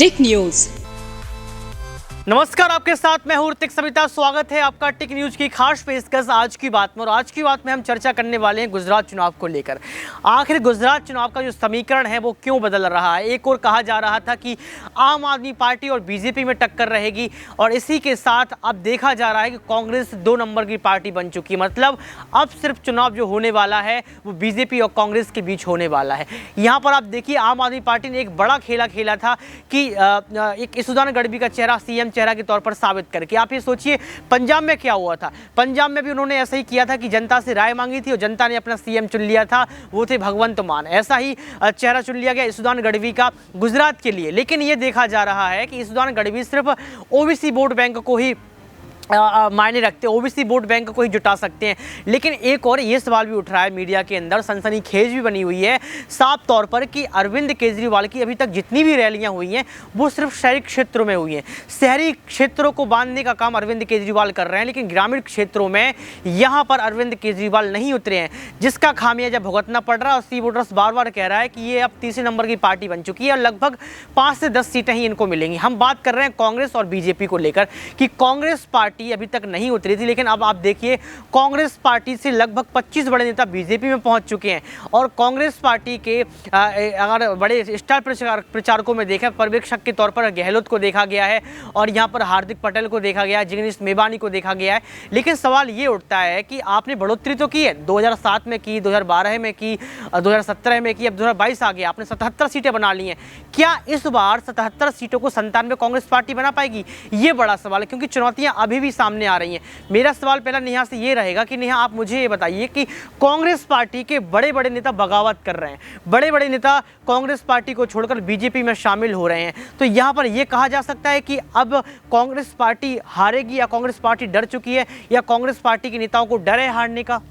टिक news. नमस्कार, आपके साथ मैं हूं ऋतिक सविता। स्वागत है आपका टिक न्यूज की खास पेशकश आज की बात में। और आज की बात में हम चर्चा करने वाले हैं गुजरात चुनाव को लेकर। आखिर गुजरात चुनाव का जो समीकरण है वो क्यों बदल रहा है। एक और कहा जा रहा था कि आम आदमी पार्टी और बीजेपी में टक्कर रहेगी, और इसी के साथ अब देखा जा रहा है कि कांग्रेस 2 नंबर की पार्टी बन चुकी है। मतलब अब सिर्फ चुनाव जो होने वाला है वो बीजेपी और कांग्रेस के बीच होने वाला है। यहाँ पर आप देखिए, आम आदमी पार्टी ने एक बड़ा खेला था कि एक इसुदान गढ़वी का चेहरा सीएम चेहरा के तौर पर साबित करके। आप ये सोचिए, पंजाब में क्या हुआ था। पंजाब में भी उन्होंने ऐसा ही किया था कि जनता से राय मांगी थी और जनता ने अपना सीएम चुन लिया था, वो थे भगवंत मान। ऐसा ही चेहरा चुन लिया गया इसुदान गढ़वी का गुजरात के लिए। लेकिन ये देखा जा रहा है कि इसुदान गढ़वी सिर्फ ओबीसी वोट बैंक को ही मायने रखते हैं, ओबीसी वोट बैंक को ही जुटा सकते हैं। लेकिन एक और ये सवाल भी उठ रहा है मीडिया के अंदर, सनसनीखेज भी बनी हुई है साफ तौर पर कि अरविंद केजरीवाल की अभी तक जितनी भी रैलियां हुई हैं वो सिर्फ शहरी क्षेत्रों में हुई हैं। शहरी क्षेत्रों को बांधने का काम अरविंद केजरीवाल कर रहे हैं, लेकिन ग्रामीण क्षेत्रों में यहाँ पर अरविंद केजरीवाल नहीं उतरे हैं, जिसका खामियाजा भुगतना पड़ रहा है। और सी वोटर्स बार बार कह रहा है कि ये अब तीसरे नंबर की पार्टी बन चुकी है और लगभग 5 से 10 सीटें ही इनको मिलेंगी। हम बात कर रहे हैं कांग्रेस और बीजेपी को लेकर कि कांग्रेस पार्टी अभी तक नहीं उतरी थी, लेकिन अब आप देखिए कांग्रेस पार्टी से लगभग 25 बड़े नेता बीजेपी में पहुंच चुके हैं। और कांग्रेस पार्टी के अगर बड़े स्टार प्रचारकों में देखें, पर्यवेक्षक के तौर पर गहलोत को देखा गया है, और यहां पर हार्दिक पटेल को देखा गया है, जिग्नेश मेवानी को देखा गया है। लेकिन सवाल ये उठता है कि आपने बढ़ोतरी तो की है, 2007 में की, 2012 में की, 2017 में की, अब 2022 आ गया, आपने 77 सीटें बना ली हैं। क्या इस बार 77 सीटों को 97 कांग्रेस पार्टी बना पाएगी? ये बड़ा सवाल है, क्योंकि चुनौतियां अभी भी सामने आ रही हैं। मेरा सवाल पहला नेहा से ये रहेगा कि नेहा, आप मुझे ये बताइए कि कांग्रेस पार्टी के बड़े बड़े नेता बगावत कर रहे हैं, बड़े बड़े नेता कांग्रेस पार्टी को छोड़कर बीजेपी में शामिल हो रहे हैं, तो यहाँ पर यह कहा जा सकता है कि अब कांग्रेस पार्टी हारेगी, या कांग्रेस पार्टी डर चुकी है, या कांग्रेस पार्टी के नेताओं को डर है हारने का?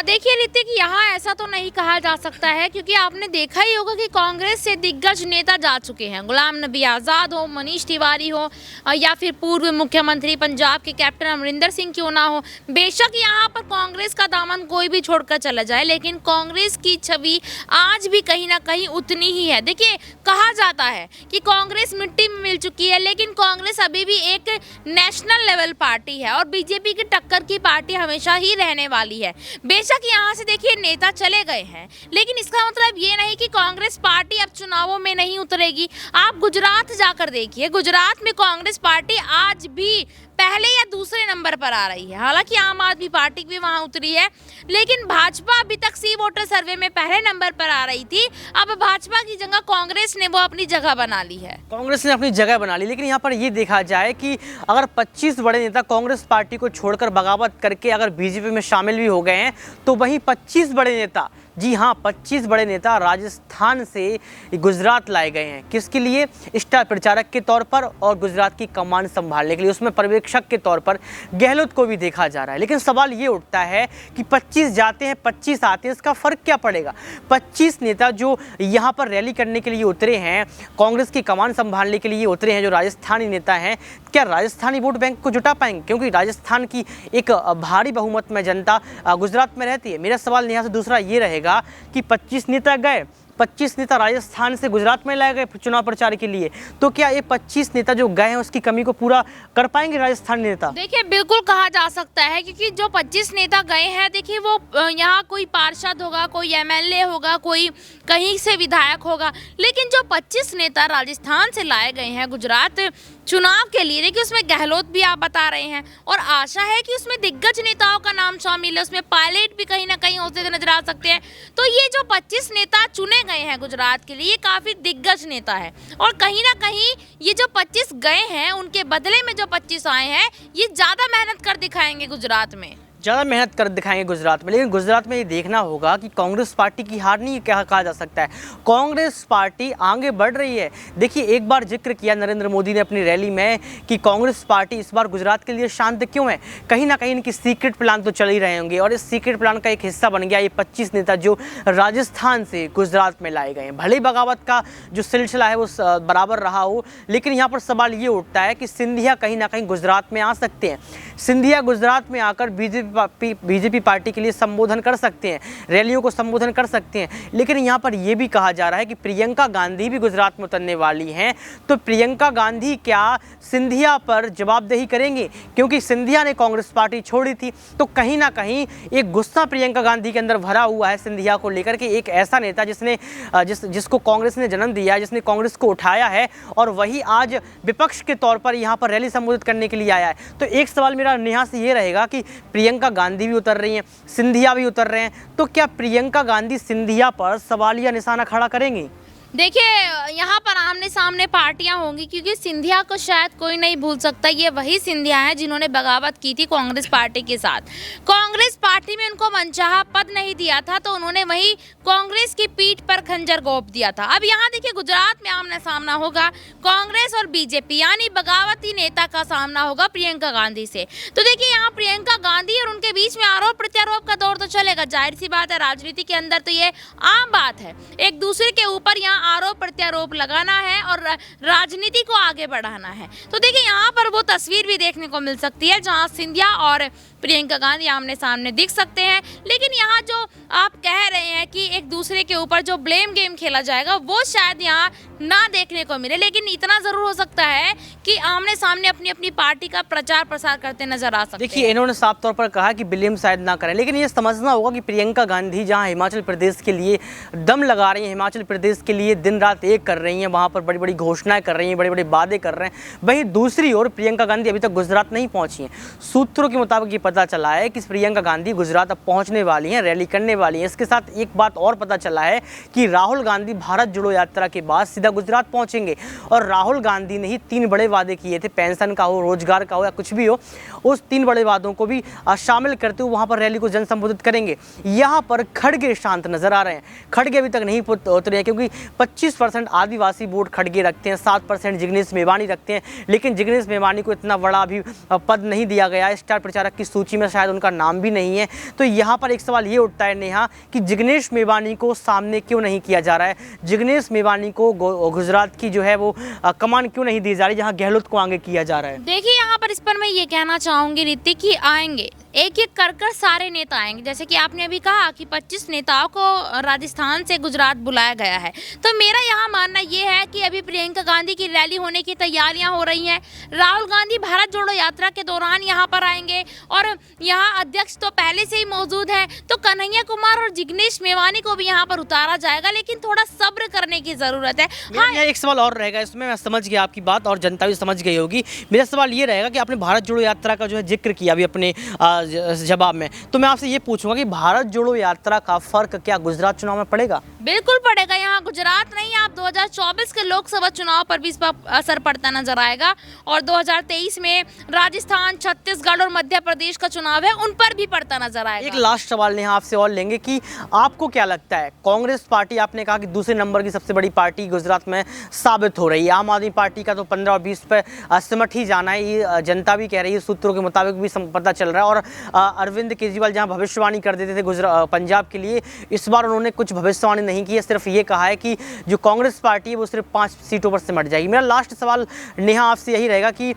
देखिए ऋतिक, यहाँ ऐसा तो नहीं कहा जा सकता है, क्योंकि आपने देखा ही होगा कि कांग्रेस से दिग्गज नेता जा चुके हैं। गुलाम नबी आज़ाद हो, मनीष तिवारी हो, या फिर पूर्व मुख्यमंत्री पंजाब के कैप्टन अमरिंदर सिंह क्यों ना हो। बेशक यहाँ पर कांग्रेस का दामन कोई भी छोड़कर चला जाए, लेकिन कांग्रेस की छवि आज भी कहीं ना कहीं उतनी ही है। देखिए, कहा जाता है कि कांग्रेस मिट्टी में मिल चुकी है, लेकिन कांग्रेस अभी भी एक नेशनल लेवल पार्टी है और बीजेपी की टक्कर की पार्टी हमेशा ही रहने वाली है। बेशक यहाँ से देखिए नेता चले गए हैं, लेकिन इसका मतलब ये नहीं कि कांग्रेस पार्टी अब चुनावों में नहीं उतरेगी। आप गुजरात जाकर देखिए, गुजरात में कांग्रेस पार्टी आज भी पहले या दूसरे नंबर पर आ रही है। हालांकि आम आदमी पार्टी भी वहां उतरी है, लेकिन भाजपा अभी तक सी वोटर सर्वे में पहले नंबर पर आ रही थी। अब भाजपा की जगह कांग्रेस ने वो अपनी जगह बना ली है। कांग्रेस ने अपनी जगह बना ली, लेकिन यहाँ पर ये देखा जाए कि अगर 25 बड़े नेता कांग्रेस पार्टी को छोड़कर बगावत करके अगर बीजेपी में शामिल भी हो गए हैं, तो वहीं 25 बड़े नेता, जी हाँ 25 बड़े नेता राजस्थान से गुजरात लाए गए हैं। किसके लिए? स्टार प्रचारक के तौर पर और गुजरात की कमान संभालने के लिए। उसमें पर्यवेक्षक के तौर पर गहलोत को भी देखा जा रहा है। लेकिन सवाल ये उठता है कि 25 जाते हैं 25 आते हैं, इसका फर्क क्या पड़ेगा? 25 नेता जो यहाँ पर रैली करने के लिए उतरे हैं, कांग्रेस की कमान संभालने के लिए उतरे हैं, जो राजस्थानी नेता हैं, क्या राजस्थानी वोट बैंक को जुटा पाएंगे? क्योंकि राजस्थान की एक भारी बहुमत में जनता गुजरात में रहती है। मेरा सवाल यहाँ से दूसरा ये रहेगा कि 25 नेता गए, 25 नेता राजस्थान से गुजरात में लाए गए चुनाव प्रचार के लिए, तो क्या ये 25 नेता जो गए हैं उसकी कमी को पूरा कर पाएंगे राजस्थानी नेता? देखिए, बिल्कुल कहा जा सकता है, क्योंकि जो 25 नेता गए हैं, देखिए वो यहाँ कोई पार्षद होगा, कोई एमएलए होगा, कोई कहीं से विधायक होगा, लेकिन जो 25 नेता राजस्थान से लाए गए हैं गुजरात चुनाव के लिए, देखिए उसमें गहलोत भी आप बता रहे हैं, और आशा है कि उसमें दिग्गज नेताओं का नाम शामिल है, उसमें पायलट भी कहीं ना कहीं होते नजर आ सकते हैं। तो ये जो 25 नेता चुने गए हैं गुजरात के लिए, काफी दिग्गज नेता है, और कहीं ना कहीं ये जो 25 गए हैं उनके बदले में जो 25 आए हैं, ये ज्यादा मेहनत कर दिखाएंगे गुजरात में। ज़्यादा मेहनत कर दिखाएंगे गुजरात में। लेकिन गुजरात में ये देखना होगा कि कांग्रेस पार्टी की हार नहीं क्या कहा जा सकता है, कांग्रेस पार्टी आगे बढ़ रही है। देखिए, एक बार जिक्र किया नरेंद्र मोदी ने अपनी रैली में कि कांग्रेस पार्टी इस बार गुजरात के लिए शांत क्यों है। कहीं ना कहीं इनकी सीक्रेट प्लान तो चल ही रहे होंगे, और इस सीक्रेट प्लान का एक हिस्सा बन गया ये 25 नेता जो राजस्थान से गुजरात में लाए गए हैं। भले ही बगावत का जो सिलसिला है वो बराबर रहा हो, लेकिन यहाँ पर सवाल ये उठता है कि सिंधिया कहीं ना कहीं गुजरात में आ सकते हैं। सिंधिया गुजरात में आकर बीजेपी बीजेपी पार्टी के लिए संबोधन कर सकते हैं, रैलियों को संबोधन कर सकते हैं। लेकिन यहाँ पर यह भी कहा जा रहा है कि प्रियंका गांधी भी गुजरात में उतरने वाली हैं, तो प्रियंका गांधी क्या सिंधिया पर जवाबदेही करेंगे? क्योंकि सिंधिया ने कांग्रेस पार्टी छोड़ी थी, तो कहीं ना कहीं एक गुस्सा प्रियंका गांधी के अंदर भरा हुआ है सिंधिया को लेकर के। एक ऐसा नेता जिसको कांग्रेस ने जन्म दिया, जिसने कांग्रेस को उठाया है, और वही आज विपक्ष के तौर पर यहाँ पर रैली संबोधित करने के लिए आया है। तो एक सवाल मेरा नेहा से ये रहेगा कि प्रियंका गांधी भी उतर रही हैं, सिंधिया भी उतर रहे हैं, तो क्या प्रियंका गांधी सिंधिया पर सवालिया निशाना खड़ा करेंगी? देखिए, यहाँ पर आमने सामने पार्टियां होंगी, क्योंकि सिंधिया को शायद कोई नहीं भूल सकता। ये वही सिंधिया हैं जिन्होंने बगावत की थी कांग्रेस पार्टी के साथ। कांग्रेस पार्टी में उनको मनचाहा पद नहीं दिया था, तो उन्होंने वही कांग्रेस की पीठ पर खंजर घोंप दिया था। अब यहाँ देखिए, गुजरात में आमना सामना होगा कांग्रेस और बीजेपी, यानी बगावती नेता का सामना होगा प्रियंका गांधी से। तो देखिए, यहाँ प्रियंका गांधी और उनके बीच में आरोप प्रत्यारोप का दौर तो चलेगा, जाहिर सी बात है, राजनीति के अंदर तो ये आम बात है। एक दूसरे के ऊपर यहाँ आरोप प्रत्यारोप लगाना है और राजनीति को आगे बढ़ाना है। तो देखिए, यहाँ पर वो तस्वीर भी देखने को मिल सकती है जहाँ सिंधिया और प्रियंका गांधी आमने सामने दिख सकते हैं। लेकिन यहाँ जो आप कह रहे हैं कि एक दूसरे के ऊपर जो ब्लेम गेम खेला जाएगा, वो शायद यहाँ ना देखने को मिले। लेकिन इतना जरूर हो सकता है कि आमने सामने अपनी अपनी पार्टी का प्रचार प्रसार करते नजर आ सकते हैं। देखिए, इन्होंने साफ तौर पर कहा कि ब्लेम शायद ना करें, लेकिन ये समझना होगा कि प्रियंका गांधी जहाँ हिमाचल प्रदेश के लिए दम लगा रही हैं, हिमाचल प्रदेश के लिए दिन रात एक कर रही हैं, वहाँ पर बड़ी बड़ी घोषणाएं कर रही हैं, बड़े बड़े वादे कर रहे हैं, वहीं दूसरी ओर प्रियंका गांधी अभी तक गुजरात नहीं पहुंची हैं। सूत्रों के मुताबिक ये पता चला है कि प्रियंका गांधी गुजरात अब पहुंचने वाली हैं, रैली करने वाली हैं। इसके साथ एक बात और पता चला है कि राहुल गांधी भारत जोड़ो यात्रा के बाद सीधा गुजरात पहुंचेंगे, और राहुल गांधी ने ही 3 बड़े वादे किए थे, पेंशन का हो, रोजगार का हो, या कुछ भी हो, उस 3 बड़े वादों को भी शामिल करते हुए वहां पर रैली को जन संबोधित करेंगे। यहाँ पर खड़गे शांत नजर आ रहे हैं, खड़गे अभी तक नहीं उतरे हैं, क्योंकि 25% आदिवासी वोट खड़गे रखते हैं, 7% जिग्नेश मेवानी रखते हैं, लेकिन जिग्नेश मेवानी को इतना बड़ा भी पद नहीं दिया गया है, स्टार प्रचारक की सूची में शायद उनका नाम भी नहीं है। तो यहाँ पर एक सवाल ये उठता है नेहा कि जिग्नेश मेवानी को सामने क्यों नहीं किया जा रहा है, जिग्नेश मेवानी को गुजरात की जो है वो कमान क्यों नहीं दी जा रही, जहाँ गहलोत को आगे किया जा रहा है? देखिए, यहाँ पर इस पर मैं ये कहना चाहूंगी ऋतिक कि आएंगे, एक एक कर सारे नेता आएंगे। जैसे कि आपने अभी कहा कि 25 नेताओं को राजस्थान से गुजरात बुलाया गया है, तो मेरा यहाँ मानना ये है कि अभी प्रियंका गांधी की रैली होने की तैयारियां हो रही हैं। राहुल गांधी भारत जोड़ो यात्रा के दौरान यहाँ पर आएंगे, और यहाँ अध्यक्ष तो पहले से ही मौजूद हैं, तो कन्हैया कुमार और जिग्नेश मेवानी को भी यहाँ पर उतारा जाएगा, लेकिन थोड़ा सब्र करने की जरूरत है। हाँ, एक सवाल और रहेगा इसमें, मैं समझ गया आपकी बात और जनता भी समझ गई होगी। मेरा सवाल ये रहेगा कि आपने भारत जोड़ो यात्रा का जो है जिक्र किया अभी अपने जवाब में, तो मैं आपसे ये पूछूंगा कि भारत जोड़ो यात्रा का फर्क क्या गुजरात चुनाव में पड़ेगा? बिल्कुल पड़ेगा। यहाँ गुजरात नहीं, आप 2024 के लोकसभा चुनाव पर भी इसका असर पड़ता नजर आएगा, और 2023 में राजस्थान, छत्तीसगढ़ और मध्य प्रदेश का चुनाव है, उन पर भी पड़ता नजर आएगा। एक लास्ट सवाल नेहा आपसे और लेंगे कि आपको क्या लगता है, कांग्रेस पार्टी आपने कहा कि दूसरे नंबर की सबसे बड़ी पार्टी गुजरात में साबित हो रही है, आम आदमी पार्टी का तो 15 और 20 पे सिमट ही जाना है, ये जनता भी कह रही है, सूत्रों के मुताबिक भी पता चल रहा है। और अरविंद केजरीवाल जहां भविष्यवाणी कर देते थे पंजाब के लिए, इस बार उन्होंने कुछ भविष्यवाणी नहीं की है, सिर्फ ये कहा है कि जो कांग्रेस पार्टी है वो सिर्फ 5 सीटों पर सिमट जाएगी। मेरा लास्ट सवाल नेहा आपसे यही रहेगा कि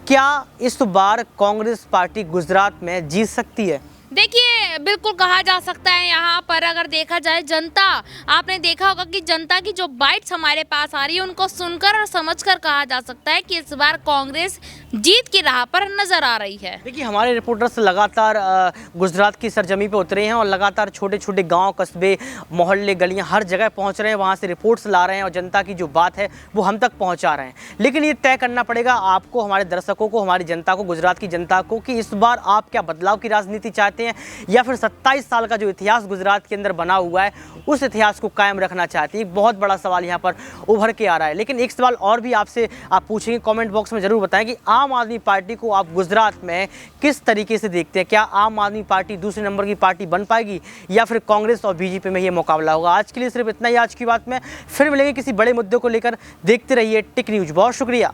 क्या इस बार कांग्रेस पार्टी गुजरात में जीत सकती है? देखिए, बिल्कुल कहा जा सकता है। यहाँ पर अगर देखा जाए, जनता, आपने देखा होगा कि जनता की जो बाइट्स हमारे पास आ रही है, उनको सुनकर और समझकर कहा जा सकता है कि इस बार कांग्रेस जीत की राह पर नजर आ रही है। देखिए, हमारे रिपोर्टर्स लगातार गुजरात की सरजमी पे उतरे हैं और लगातार छोटे छोटे गांव, कस्बे, मोहल्ले, गलियां, हर जगह पहुंच रहे हैं, वहां से रिपोर्ट्स ला रहे हैं और जनता की जो बात है वो हम तक पहुंचा रहे हैं। लेकिन ये तय करना पड़ेगा आपको, हमारे दर्शकों को, हमारी जनता को, गुजरात की जनता को, कि इस बार आप क्या बदलाव की राजनीति चाहते हैं, या फिर 27 साल का जो इतिहास गुजरात के अंदर बना हुआ है उस इतिहास को कायम रखना चाहती है। एक बहुत बड़ा सवाल यहाँ पर उभर के आ रहा है। लेकिन एक सवाल और भी आपसे आप पूछेंगे, कमेंट बॉक्स में जरूर बताएं कि आम आदमी पार्टी को आप गुजरात में किस तरीके से देखते हैं। क्या आम आदमी पार्टी दूसरे नंबर की पार्टी बन पाएगी, या फिर कांग्रेस और बीजेपी में ये मुकाबला होगा? आज के लिए सिर्फ इतना ही आज की बात में, फिर मिलेंगे किसी बड़े मुद्दे को लेकर। देखते रहिए टिक न्यूज। बहुत शुक्रिया।